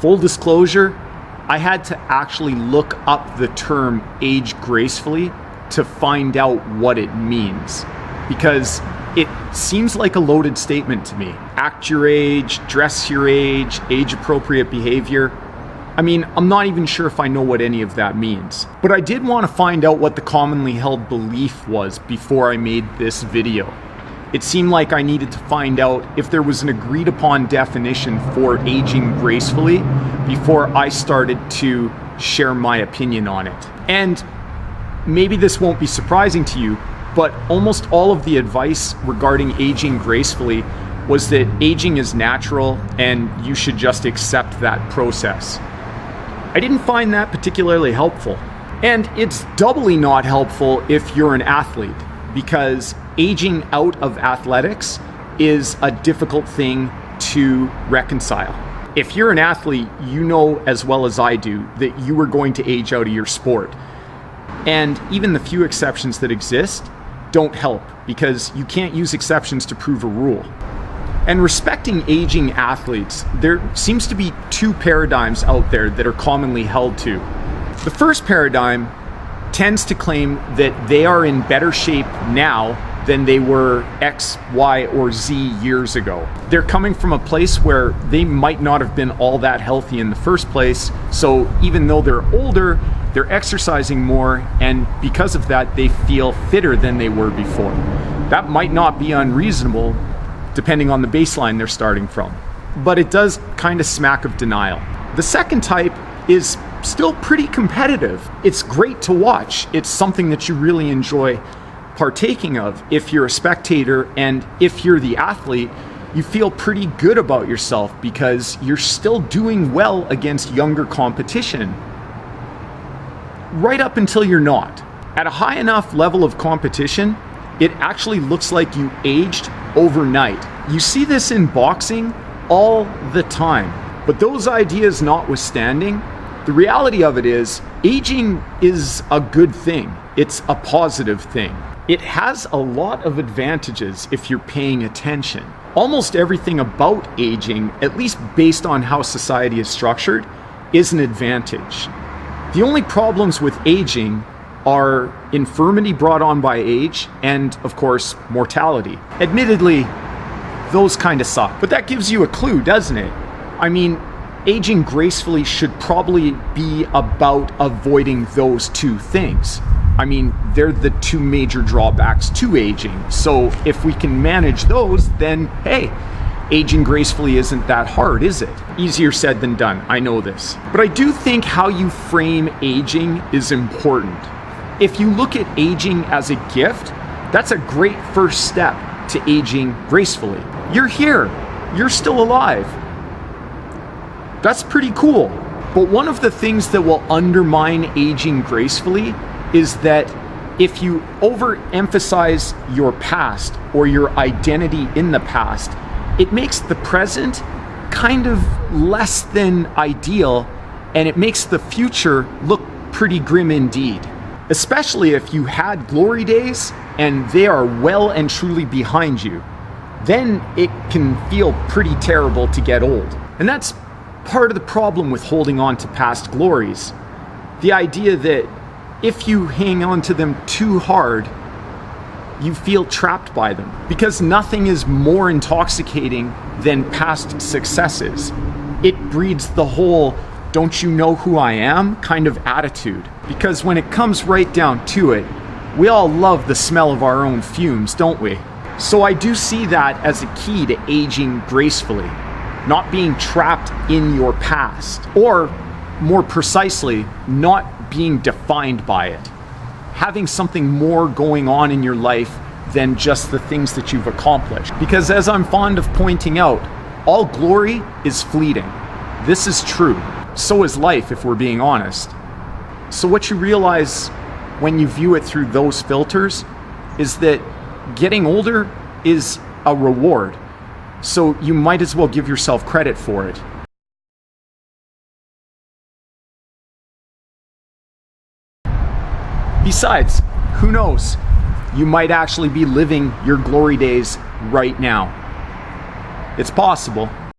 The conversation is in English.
Full disclosure, I had to actually look up the term age gracefully to find out what it means, because it seems like a loaded statement to me. Act your age, dress your age appropriate behavior. I mean, I'm not even sure if I know what any of that means. But I did want to find out what the commonly held belief was before I made this video. It seemed like I needed to find out if there was an agreed upon definition for aging gracefully before I started to share my opinion on it. And maybe this won't be surprising to you, but almost all of the advice regarding aging gracefully was that aging is natural and you should just accept that process. I didn't find that particularly helpful. And it's doubly not helpful if you're an athlete, because aging out of athletics is a difficult thing to reconcile. If you're an athlete, you know as well as I do that you are going to age out of your sport. And even the few exceptions that exist don't help, because you can't use exceptions to prove a rule. And respecting aging athletes, there seems to be two paradigms out there that are commonly held to. The first paradigm tends to claim that they are in better shape now than they were X, Y, or Z years ago. They're coming from a place where they might not have been all that healthy in the first place, so even though they're older, they're exercising more, and because of that, they feel fitter than they were before. That might not be unreasonable, depending on the baseline they're starting from, but it does kind of smack of denial. The second type is still pretty competitive. It's great to watch. It's something that you really enjoy partaking of if you're a spectator, and if you're the athlete, you feel pretty good about yourself because you're still doing well against younger competition. Right up until you're not. At a high enough level of competition, it actually looks like you aged overnight. You see this in boxing all the time. But those ideas notwithstanding, the reality of it is, aging is a good thing. It's a positive thing. It has a lot of advantages if you're paying attention. Almost everything about aging, at least based on how society is structured, is an advantage. The only problems with aging are infirmity brought on by age and, of course, mortality. Admittedly, those kind of suck. But that gives you a clue, doesn't it? I mean, aging gracefully should probably be about avoiding those two things. I mean, they're the two major drawbacks to aging. So if we can manage those, then hey, aging gracefully isn't that hard, is it? Easier said than done, I know this. But I do think how you frame aging is important. If you look at aging as a gift, that's a great first step to aging gracefully. You're here, you're still alive. That's pretty cool. But one of the things that will undermine aging gracefully is that if you overemphasize your past or your identity in the past, it makes the present kind of less than ideal, and it makes the future look pretty grim indeed. Especially if you had glory days and they are well and truly behind you, then it can feel pretty terrible to get old. And that's part of the problem with holding on to past glories. The idea that if you hang on to them too hard, you feel trapped by them, because nothing is more intoxicating than past successes. It breeds the whole "don't you know who I am" kind of attitude, because when it comes right down to it, we all love the smell of our own fumes, don't we? So I do see that as a key to aging gracefully, not being trapped in your past, or more precisely, not being defined by it. Having something more going on in your life than just the things that you've accomplished. Because as I'm fond of pointing out, all glory is fleeting. This is true. So is life, if we're being honest. So what you realize when you view it through those filters is that getting older is a reward. So you might as well give yourself credit for it. Besides, who knows? You might actually be living your glory days right now. It's possible.